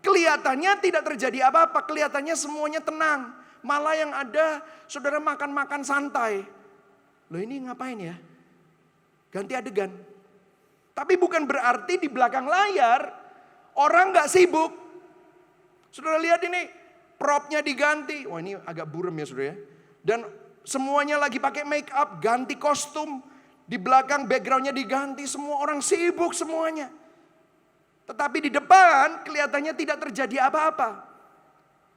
Kelihatannya tidak terjadi apa-apa, kelihatannya semuanya tenang. Malah yang ada, saudara makan-makan santai. Loh ini ngapain ya? Ganti adegan. Tapi bukan berarti di belakang layar, orang nggak sibuk. Saudara lihat ini, propnya diganti. Wah ini agak buram ya saudara ya. Dan semuanya lagi pakai make up, ganti kostum. Di belakang backgroundnya diganti, semua orang sibuk semuanya. Tetapi di depan kelihatannya tidak terjadi apa-apa.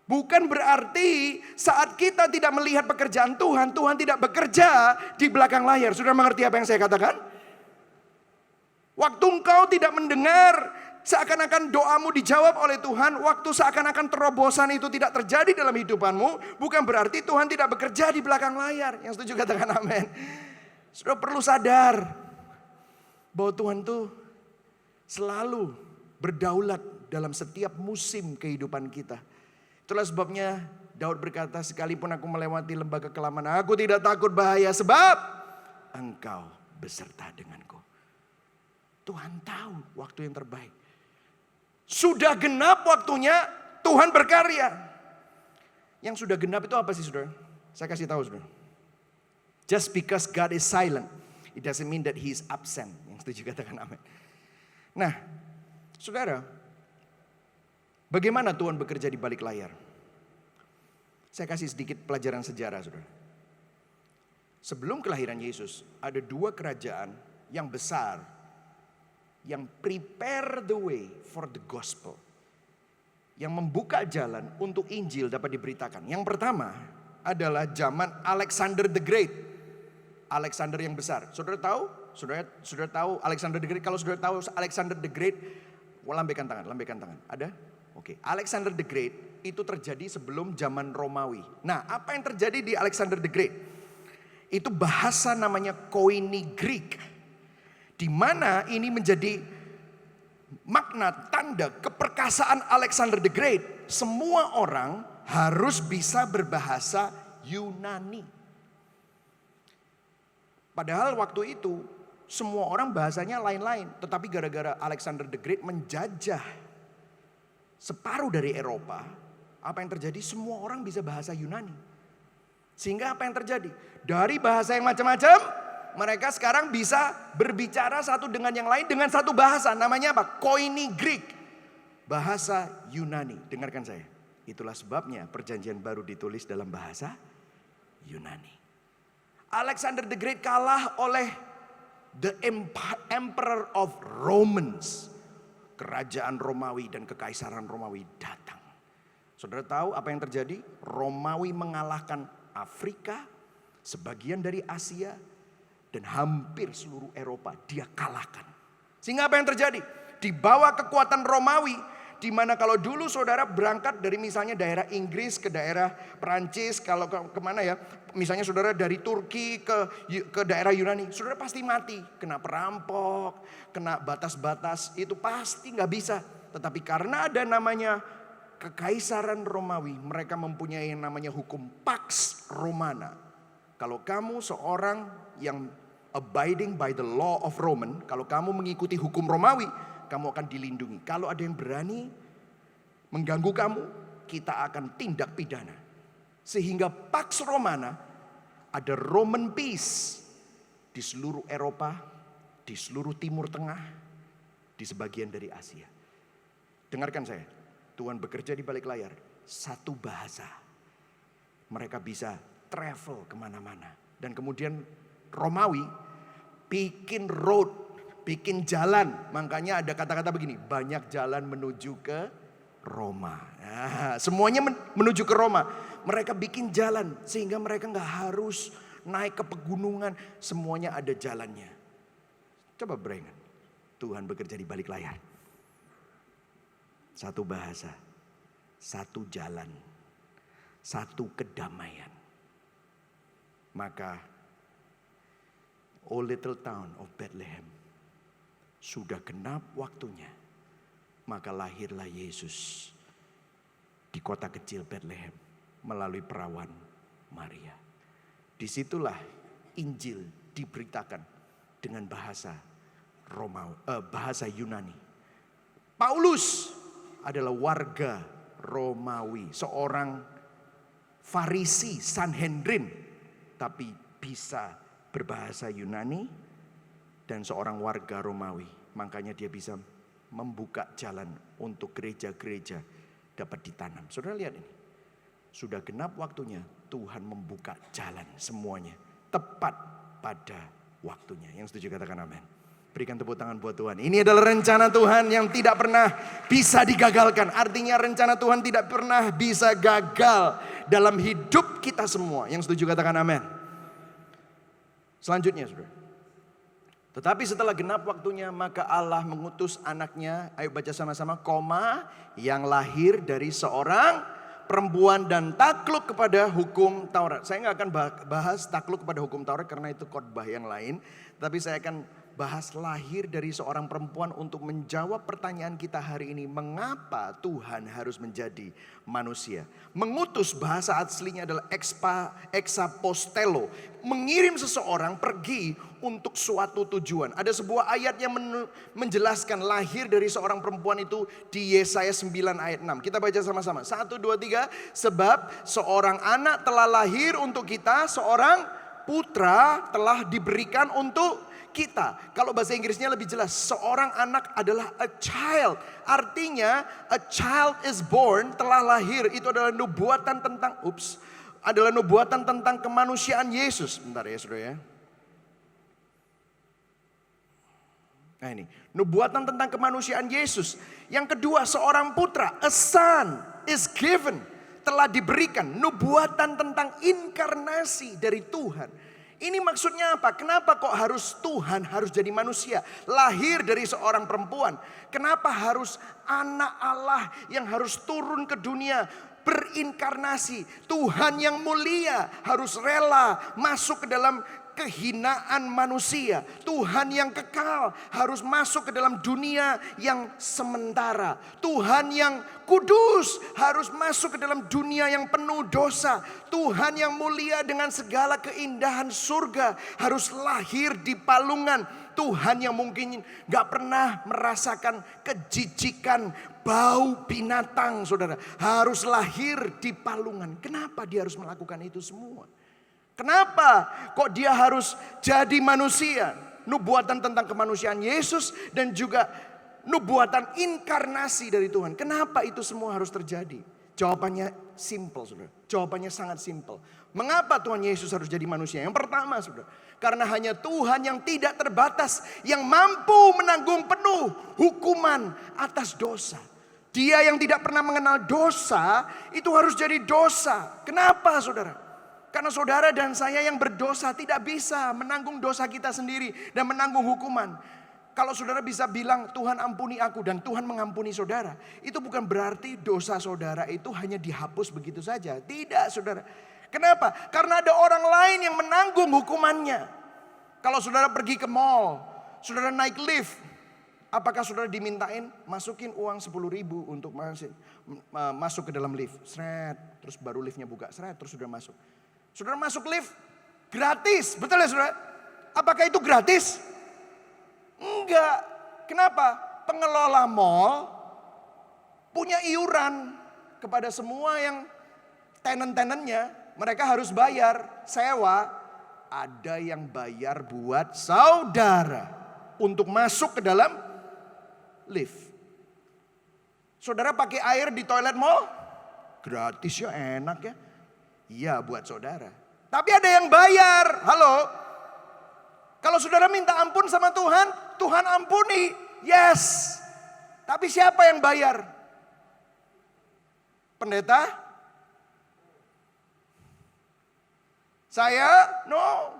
Bukan berarti saat kita tidak melihat pekerjaan Tuhan, Tuhan tidak bekerja di belakang layar. Sudah mengerti apa yang saya katakan? Waktu engkau tidak mendengar, seakan-akan doamu dijawab oleh Tuhan, waktu seakan-akan terobosan itu tidak terjadi dalam hidupanmu, bukan berarti Tuhan tidak bekerja di belakang layar. Yang setuju katakan amin. Sudah perlu sadar bahwa Tuhan tuh selalu berdaulat dalam setiap musim kehidupan kita. Itulah sebabnya Daud berkata, sekalipun aku melewati lembah kekelaman, aku tidak takut bahaya sebab Engkau beserta denganku. Tuhan tahu waktu yang terbaik. Sudah genap waktunya Tuhan berkarya. Yang sudah genap itu apa sih saudara? Saya kasih tahu saudara. Just because God is silent, it doesn't mean that He is absent. Yang setuju katakan amin. Nah saudara, bagaimana Tuhan bekerja di balik layar? Saya kasih sedikit pelajaran sejarah saudara. Sebelum kelahiran Yesus, ada dua kerajaan yang besar, yang prepare the way for the gospel. Yang membuka jalan untuk Injil dapat diberitakan. Yang pertama, adalah zaman Alexander the Great. Alexander yang besar. Saudara tahu? Saudara tahu Alexander the Great? Kalau saudara tahu Alexander the Great, lambaikan tangan. Ada? Oke. Alexander the Great itu terjadi sebelum zaman Romawi. Nah, apa yang terjadi di Alexander the Great? Itu bahasa namanya Koine Greek. Di mana ini menjadi makna tanda keperkasaan Alexander the Great. Semua orang harus bisa berbahasa Yunani. Padahal waktu itu semua orang bahasanya lain-lain. Tetapi gara-gara Alexander the Great menjajah separuh dari Eropa, apa yang terjadi? Semua orang bisa bahasa Yunani. Sehingga apa yang terjadi? Dari bahasa yang macam-macam, mereka sekarang bisa berbicara satu dengan yang lain dengan satu bahasa. Namanya apa? Koine Greek. Bahasa Yunani. Dengarkan saya. Itulah sebabnya perjanjian baru ditulis dalam bahasa Yunani. Alexander the Great kalah oleh the Emperor of Romans. Kerajaan Romawi dan kekaisaran Romawi datang. Saudara tahu apa yang terjadi? Romawi mengalahkan Afrika, sebagian dari Asia, dan hampir seluruh Eropa dia kalahkan. Sehingga apa yang terjadi? Di bawah kekuatan Romawi, di mana kalau dulu saudara berangkat dari misalnya daerah Inggris ke daerah Perancis, kalau kemana ya, misalnya saudara dari Turki ke daerah Yunani, saudara pasti mati, kena perampok, kena batas-batas, itu pasti nggak bisa. Tetapi karena ada namanya kekaisaran Romawi, mereka mempunyai yang namanya hukum Pax Romana. Kalau kamu seorang yang abiding by the law of Roman, kalau kamu mengikuti hukum Romawi, kamu akan dilindungi. Kalau ada yang berani mengganggu kamu, kita akan tindak pidana. Sehingga Pax Romana, ada Roman peace di seluruh Eropa, di seluruh Timur Tengah, di sebagian dari Asia. Dengarkan saya, Tuhan bekerja di balik layar. Satu bahasa, mereka bisa travel kemana-mana. Dan kemudian Romawi bikin road, bikin jalan. Makanya ada kata-kata begini, banyak jalan menuju ke Roma. Nah, semuanya menuju ke Roma. Mereka bikin jalan sehingga mereka nggak harus naik ke pegunungan. Semuanya ada jalannya. Coba bayangkan, Tuhan bekerja di balik layar. Satu bahasa, satu jalan, satu kedamaian. Maka, oh little town of Bethlehem, sudah genap waktunya. Maka lahirlah Yesus di kota kecil Bethlehem melalui perawan Maria. Disitulah Injil diberitakan dengan bahasa bahasa Yunani. Paulus adalah warga Romawi, seorang Farisi Sanhedrin, tapi bisa berbahasa Yunani dan seorang warga Romawi. Makanya dia bisa membuka jalan untuk gereja-gereja dapat ditanam. Saudara lihat ini. Sudah genap waktunya Tuhan membuka jalan semuanya. Tepat pada waktunya. Yang setuju katakan amin. Berikan tepuk tangan buat Tuhan. Ini adalah rencana Tuhan yang tidak pernah bisa digagalkan. Artinya rencana Tuhan tidak pernah bisa gagal dalam hidup kita semua. Yang setuju katakan amin. Selanjutnya saudara. Tetapi setelah genap waktunya maka Allah mengutus anaknya. Ayo baca sama-sama. Yang lahir dari seorang perempuan dan takluk kepada hukum Taurat. Saya nggak akan bahas takluk kepada hukum Taurat karena itu khotbah yang lain. Tapi saya akan bahas lahir dari seorang perempuan untuk menjawab pertanyaan kita hari ini. Mengapa Tuhan harus menjadi manusia? Mengutus bahasa aslinya adalah exapostello. Mengirim seseorang pergi untuk suatu tujuan. Ada sebuah ayat yang menjelaskan lahir dari seorang perempuan itu di Yesaya 9 ayat 6. Kita baca sama-sama. 1, 2, 3. Sebab seorang anak telah lahir untuk kita, seorang putra telah diberikan untuk kita. Kalau bahasa Inggrisnya lebih jelas, seorang anak adalah a child. Artinya a child is born, telah lahir. Itu adalah nubuatan tentang adalah nubuatan tentang kemanusiaan Yesus. Bentar ya saudara ya. Nah ini, nubuatan tentang kemanusiaan Yesus. Yang kedua, seorang putra, a son is given. telah diberikan nubuatan tentang inkarnasi dari Tuhan. Ini maksudnya apa? Kenapa kok harus Tuhan harus jadi manusia? Lahir dari seorang perempuan. Kenapa harus anak Allah yang harus turun ke dunia? Berinkarnasi. Tuhan yang mulia harus rela masuk ke dalam kehinaan manusia. Tuhan yang kekal harus masuk ke dalam dunia yang sementara. Tuhan yang kudus harus masuk ke dalam dunia yang penuh dosa. Tuhan yang mulia dengan segala keindahan surga harus lahir di palungan. Tuhan yang mungkin gak pernah merasakan kejijikan bau binatang, saudara, harus lahir di palungan. Kenapa dia harus melakukan itu semua? Kenapa kok dia harus jadi manusia? Nubuatan tentang kemanusiaan Yesus dan juga nubuatan inkarnasi dari Tuhan. Kenapa itu semua harus terjadi? Jawabannya simple, saudara. Jawabannya sangat simple. Mengapa Tuhan Yesus harus jadi manusia? Yang pertama, saudara, karena hanya Tuhan yang tidak terbatas yang mampu menanggung penuh hukuman atas dosa. Dia yang tidak pernah mengenal dosa itu harus jadi dosa. Kenapa, saudara? Karena saudara dan saya yang berdosa tidak bisa menanggung dosa kita sendiri dan menanggung hukuman. Kalau saudara bisa bilang Tuhan ampuni aku dan Tuhan mengampuni saudara, itu bukan berarti dosa saudara itu hanya dihapus begitu saja. Tidak, saudara. Kenapa? Karena ada orang lain yang menanggung hukumannya. Kalau saudara pergi ke mall, saudara naik lift, apakah saudara dimintain masukin uang 10.000 untuk masuk ke dalam lift? Seret, terus baru liftnya buka, seret, terus sudah masuk. Saudara masuk lift gratis, betul ya saudara? Apakah itu gratis? Enggak. Kenapa? Pengelola mall punya iuran kepada semua yang tenant-tenantnya. Mereka harus bayar sewa. Ada yang bayar buat saudara untuk masuk ke dalam lift. Saudara pakai air di toilet mall? Gratis ya, enak ya. Iya buat saudara. Tapi ada yang bayar. Halo. Kalau saudara minta ampun sama Tuhan, Tuhan ampuni. Yes. Tapi siapa yang bayar? Pendeta? Saya? No.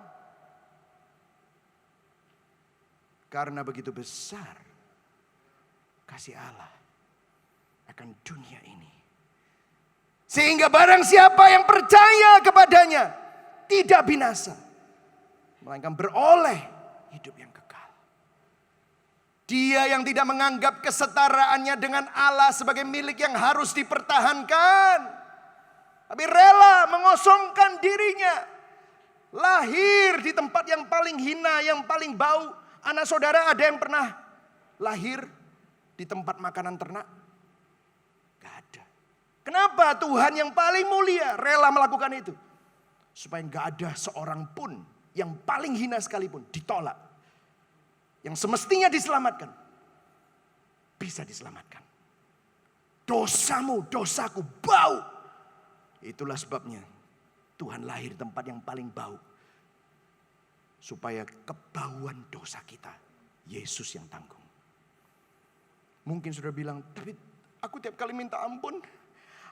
Karena begitu besar kasih Allah akan dunia ini. Sehingga barang siapa yang percaya kepadanya tidak binasa, melainkan beroleh hidup yang kekal. Dia yang tidak menganggap kesetaraannya dengan Allah sebagai milik yang harus dipertahankan, tapi rela mengosongkan dirinya, lahir di tempat yang paling hina, yang paling bau. Anak saudara ada yang pernah lahir di tempat makanan ternak? Kenapa Tuhan yang paling mulia rela melakukan itu? Supaya gak ada seorang pun yang paling hina sekalipun ditolak. Yang semestinya diselamatkan. Bisa diselamatkan. Dosamu, dosaku bau. Itulah sebabnya Tuhan lahir di tempat yang paling bau. Supaya kebauan dosa kita Yesus yang tanggung. Mungkin sudah bilang, tapi aku tiap kali minta ampun,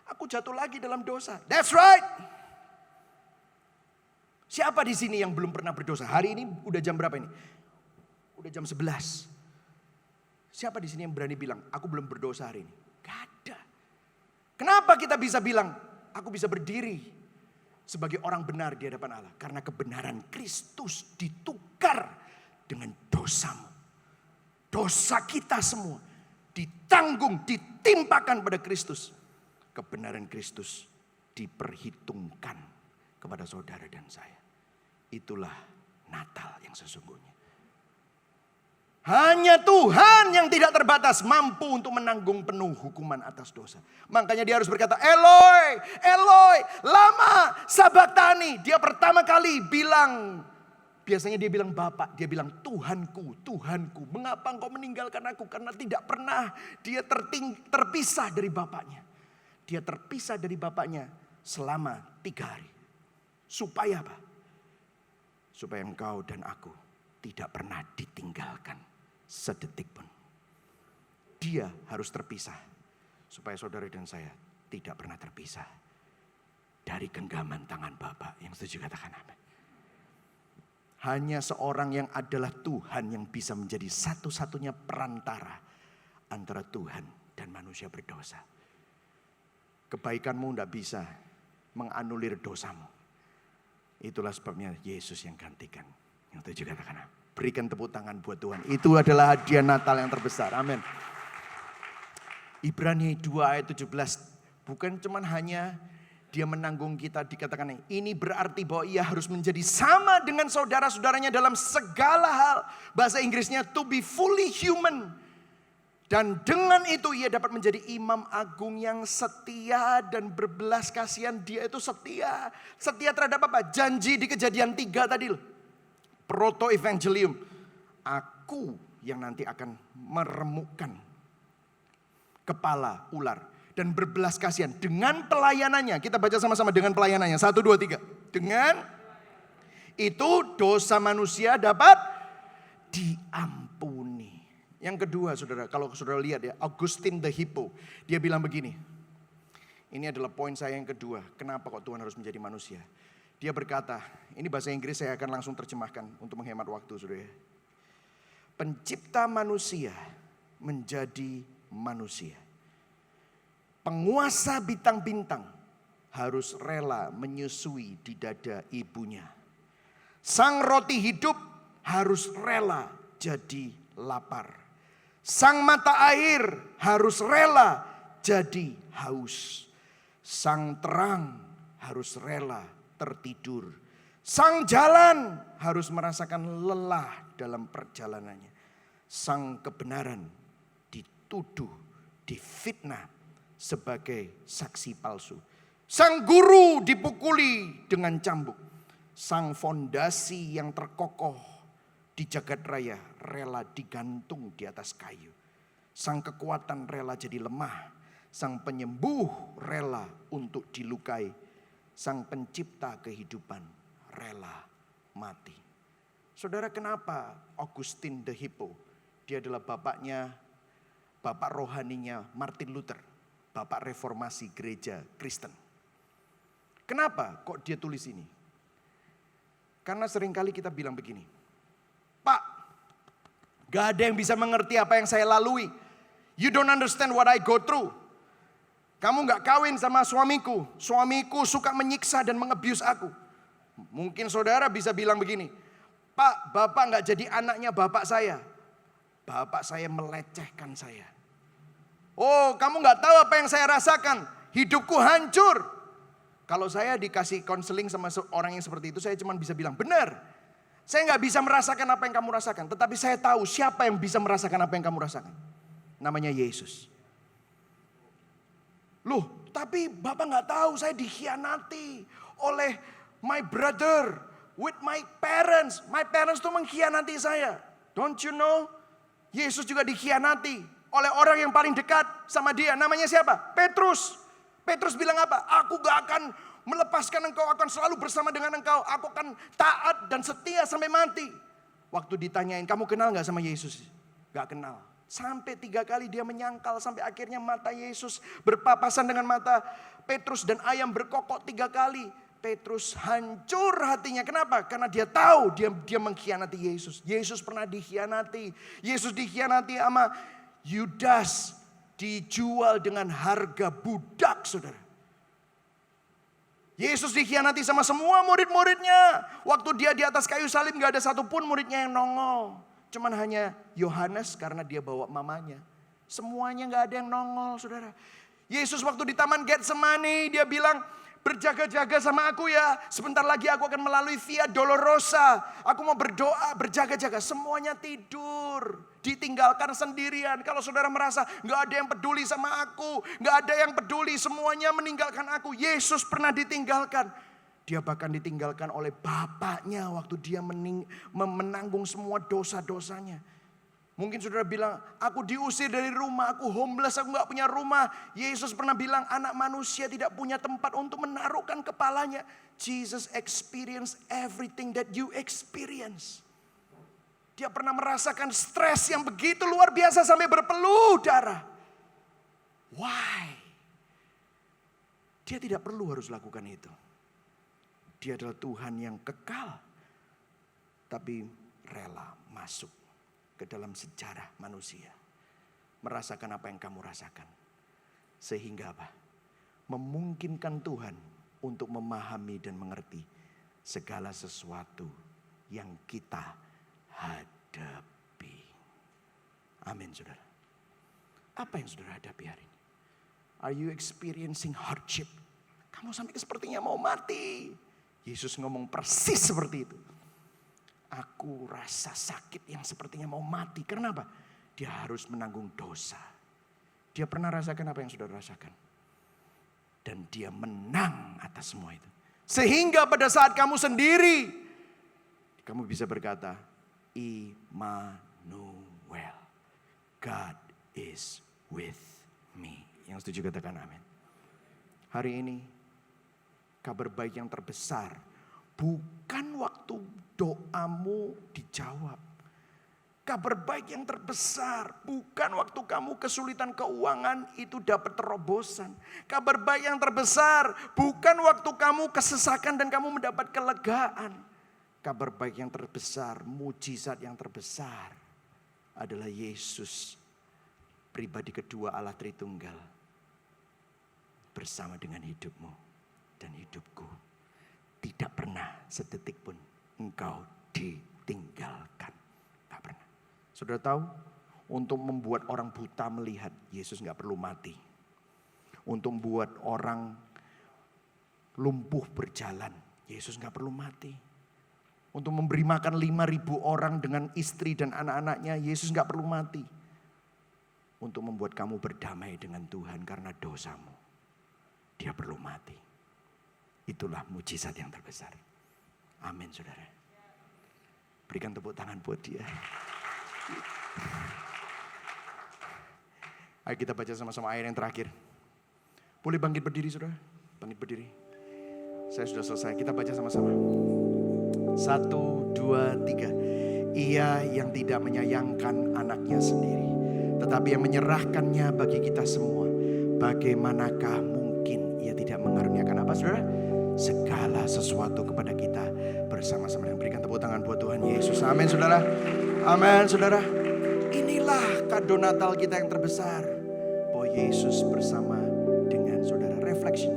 aku jatuh lagi dalam dosa. That's right. Siapa di sini yang belum pernah berdosa? Hari ini udah jam berapa ini? Udah jam 11. Siapa di sini yang berani bilang, aku belum berdosa hari ini? Gak ada. Kenapa kita bisa bilang, aku bisa berdiri sebagai orang benar di hadapan Allah? Karena kebenaran Kristus ditukar dengan dosamu. Dosa kita semua ditanggung, ditimpakan pada Kristus. Kebenaran Kristus diperhitungkan kepada saudara dan saya. Itulah Natal yang sesungguhnya. Hanya Tuhan yang tidak terbatas mampu untuk menanggung penuh hukuman atas dosa. Makanya dia harus berkata, Eloi, Eloi, lama sabachthani. Dia pertama kali bilang, biasanya dia bilang Bapak, dia bilang Tuhanku, Tuhanku. Mengapa engkau meninggalkan aku? Karena tidak pernah dia terpisah dari Bapaknya. Dia terpisah dari Bapaknya selama 3 hari. Supaya apa? Supaya engkau dan aku tidak pernah ditinggalkan sedetik pun. Dia harus terpisah. Supaya saudara dan saya tidak pernah terpisah dari genggaman tangan Bapa. Yang setuju katakan amin. Hanya seorang yang adalah Tuhan yang bisa menjadi satu-satunya perantara antara Tuhan dan manusia berdosa. Kebaikanmu tidak bisa menganulir dosamu. Itulah sebabnya Yesus yang gantikan. Yang setuju katakan amin. Berikan tepuk tangan buat Tuhan. Itu adalah hadiah Natal yang terbesar. Amin. Ibrani 2 ayat 17. Bukan cuma hanya dia menanggung kita, dikatakan ini berarti bahwa ia harus menjadi sama dengan saudara-saudaranya dalam segala hal. Bahasa Inggrisnya to be fully human. Dan dengan itu ia dapat menjadi imam agung yang setia dan berbelas kasihan. Dia itu setia. Setia terhadap apa? Janji di Kejadian 3 tadi loh. Proto evangelium. Aku yang nanti akan meremukkan kepala ular. Dan berbelas kasihan dengan pelayanannya. Kita baca sama-sama dengan pelayanannya. 1, 2, 3. Dengan itu dosa manusia dapat diampuni. Yang kedua saudara, kalau saudara lihat ya, Augustine the Hippo. Dia bilang begini. Ini adalah poin saya yang kedua. Kenapa kok Tuhan harus menjadi manusia? Dia berkata, ini bahasa Inggris saya akan langsung terjemahkan untuk menghemat waktu saudara. Pencipta manusia menjadi manusia. Penguasa bintang-bintang harus rela menyusui di dada ibunya. Sang roti hidup harus rela jadi lapar. Sang mata air harus rela jadi haus. Sang terang harus rela tertidur. Sang jalan harus merasakan lelah dalam perjalanannya. Sang kebenaran dituduh, difitnah sebagai saksi palsu. Sang guru dipukuli dengan cambuk. Sang fondasi yang terkokoh di jagat raya rela digantung di atas kayu. Sang kekuatan rela jadi lemah. Sang penyembuh rela untuk dilukai. Sang pencipta kehidupan rela mati. Saudara, kenapa Augustine the Hippo? Dia adalah bapak rohaninya Martin Luther. Bapak reformasi gereja Kristen. Kenapa kok dia tulis ini? Karena seringkali kita bilang begini. Pak, gak ada yang bisa mengerti apa yang saya lalui. You don't understand what I go through. Kamu gak kawin sama suamiku. Suamiku suka menyiksa dan mengebius aku. Mungkin saudara bisa bilang begini. Pak, bapak gak jadi anaknya bapak saya. Bapak saya melecehkan saya. Oh, kamu gak tahu apa yang saya rasakan. Hidupku hancur. Kalau saya dikasih konseling sama orang yang seperti itu, saya cuma bisa bilang, benar. Saya gak bisa merasakan apa yang kamu rasakan. Tetapi saya tahu siapa yang bisa merasakan apa yang kamu rasakan. Namanya Yesus. Loh, tapi bapak gak tahu saya dikhianati oleh my brother with my parents. My parents tuh mengkhianati saya. Don't you know? Yesus juga dikhianati oleh orang yang paling dekat sama dia. Namanya siapa? Petrus. Petrus bilang apa? Aku gak akan melepaskan engkau, akan selalu bersama dengan engkau. Aku akan taat dan setia sampai mati. Waktu ditanyain, kamu kenal gak sama Yesus? Gak kenal. Sampai 3 kali dia menyangkal. Sampai akhirnya mata Yesus berpapasan dengan mata Petrus. Dan ayam berkokok 3 kali. Petrus hancur hatinya. Kenapa? Karena dia tahu dia mengkhianati Yesus. Yesus pernah dikhianati. Yesus dikhianati sama Yudas. Dijual dengan harga budak, saudara. Yesus dikhianati sama semua murid-muridnya. Waktu dia di atas kayu salib gak ada satupun muridnya yang nongol. Cuman hanya Yohanes karena dia bawa mamanya. Semuanya gak ada yang nongol, saudara. Yesus waktu di Taman Getsemani dia bilang, berjaga-jaga sama aku ya. Sebentar lagi aku akan melalui Via Dolorosa. Aku mau berdoa, berjaga-jaga. Semuanya tidur. Ditinggalkan sendirian. Kalau saudara merasa gak ada yang peduli sama aku. Gak ada yang peduli, semuanya meninggalkan aku. Yesus pernah ditinggalkan. Dia bahkan ditinggalkan oleh Bapaknya waktu dia menanggung semua dosa-dosanya. Mungkin saudara bilang, aku diusir dari rumah, aku homeless, aku gak punya rumah. Yesus pernah bilang, anak manusia tidak punya tempat untuk menaruhkan kepalanya. Jesus experienced everything that you experience. Dia pernah merasakan stres yang begitu luar biasa sampai berpeluh darah. Why? Dia tidak perlu harus lakukan itu. Dia adalah Tuhan yang kekal, tapi rela masuk ke dalam sejarah manusia. Merasakan apa yang kamu rasakan. Sehingga apa? Memungkinkan Tuhan untuk memahami dan mengerti segala sesuatu yang kita hadapi. Amin, saudara. Apa yang saudara hadapi hari ini? Are you experiencing hardship? Kamu sampai sepertinya mau mati. Yesus ngomong persis seperti itu. Aku rasa sakit yang sepertinya mau mati. Karena apa? Dia harus menanggung dosa. Dia pernah rasakan apa yang saudara rasakan. Dan dia menang atas semua itu. Sehingga pada saat kamu sendiri, kamu bisa berkata, Immanuel, God is with me. Yang setuju katakan amin. Hari ini kabar baik yang terbesar bukan waktu doamu dijawab. Kabar baik yang terbesar bukan waktu kamu kesulitan keuangan itu dapat terobosan. Kabar baik yang terbesar bukan waktu kamu kesesakan dan kamu mendapat kelegaan. Kabar baik yang terbesar, mujizat yang terbesar adalah Yesus, pribadi kedua Allah Tritunggal, bersama dengan hidupmu dan hidupku. Tidak pernah sedetik pun engkau ditinggalkan. Tidak pernah. Saudara tahu, untuk membuat orang buta melihat, Yesus gak perlu mati. Untuk membuat orang lumpuh berjalan, Yesus gak perlu mati. Untuk memberi makan 5.000 orang dengan istri dan anak-anaknya, Yesus gak perlu mati. Untuk membuat kamu berdamai dengan Tuhan karena dosamu, Dia perlu mati. Itulah mujizat yang terbesar. Amin, saudara. Berikan tepuk tangan buat dia. Ayo kita baca sama-sama ayat yang terakhir. Boleh bangkit berdiri, saudara? Bangkit berdiri. Saya sudah selesai. Kita baca sama-sama. 1, 2, 3. Ia yang tidak menyayangkan anaknya sendiri, tetapi yang menyerahkannya bagi kita semua. Bagaimanakah mungkin ia tidak mengaruniakan apa, saudara? Segala sesuatu kepada kita bersama-sama. Yang berikan tepuk tangan buat Tuhan Yesus. Amin, saudara. Amin, saudara. Inilah kado Natal kita yang terbesar. Bahwa Yesus bersama dengan saudara. Reflection.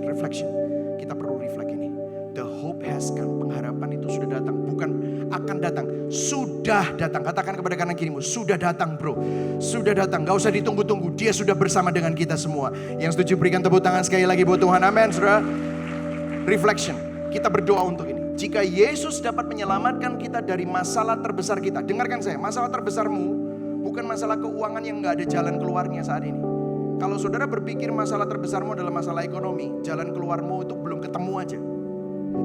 Kita perlu reflect ini. The hope has come. Pengharapan itu sudah datang. Bukan akan datang. Sudah datang. Katakan kepada kanan kirimu. Sudah datang, bro. Sudah datang. Gak usah ditunggu-tunggu. Dia sudah bersama dengan kita semua. Yang setuju berikan tepuk tangan sekali lagi buat Tuhan. Amin, saudara. Reflection. Kita berdoa untuk ini. Jika Yesus dapat menyelamatkan kita dari masalah terbesar kita. Dengarkan saya. Masalah terbesarmu bukan masalah keuangan yang gak ada jalan keluarnya saat ini. Kalau saudara berpikir masalah terbesarmu adalah masalah ekonomi, jalan keluarmu itu belum ketemu aja.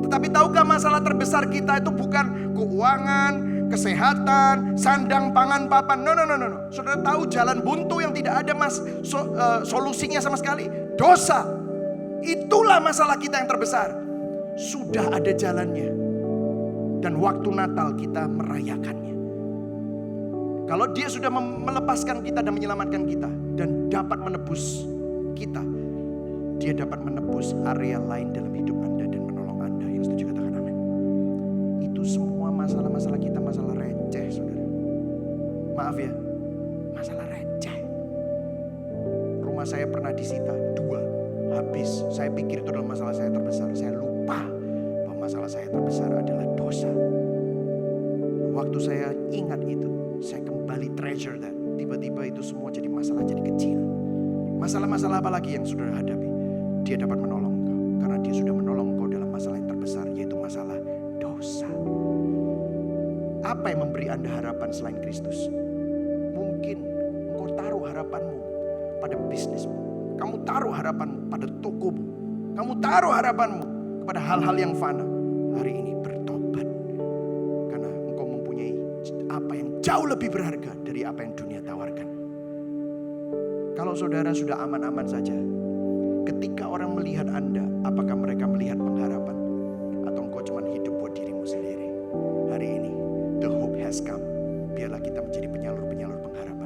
Tetapi tahukah masalah terbesar kita itu bukan keuangan, kesehatan, sandang, pangan, papan. No. Saudara tahu jalan buntu yang tidak ada solusinya sama sekali? Dosa. Itulah masalah kita yang terbesar. Sudah ada jalannya. Dan waktu Natal kita merayakannya. Kalau dia sudah melepaskan kita dan menyelamatkan kita. Dan dapat menebus kita. Dia dapat menebus area lain dalam hidup Anda dan menolong Anda. Yang setuju katakan amin. Itu semua masalah-masalah kita masalah receh, saudara. Maaf ya, masalah receh. Rumah saya pernah disita 2, habis. Saya pikir itu adalah masalah saya terbesar. Saya lupa bahwa masalah saya terbesar adalah dosa. Waktu saya ingat itu, saya kembali treasure that. Tiba-tiba itu semua jadi masalah jadi kecil. Masalah-masalah apa lagi yang saudara hadapi? Dia dapat menolong engkau. Karena dia sudah menolong engkau dalam masalah yang terbesar, yaitu masalah dosa. Apa yang memberi Anda harapan selain Kristus? Mungkin engkau taruh harapanmu pada bisnismu. Kamu taruh harapanmu pada tokomu. Kamu taruh harapanmu kepada hal-hal yang fana. Hari ini bertobat. Karena engkau mempunyai apa yang jauh lebih berharga dari apa yang dunia tawarkan. Kalau saudara sudah aman-aman saja, ketika orang melihat Anda, apakah mereka melihat pengharapan? Atau engkau cuma hidup buat dirimu sendiri? Hari ini, the hope has come. Biarlah kita menjadi penyalur-penyalur pengharapan.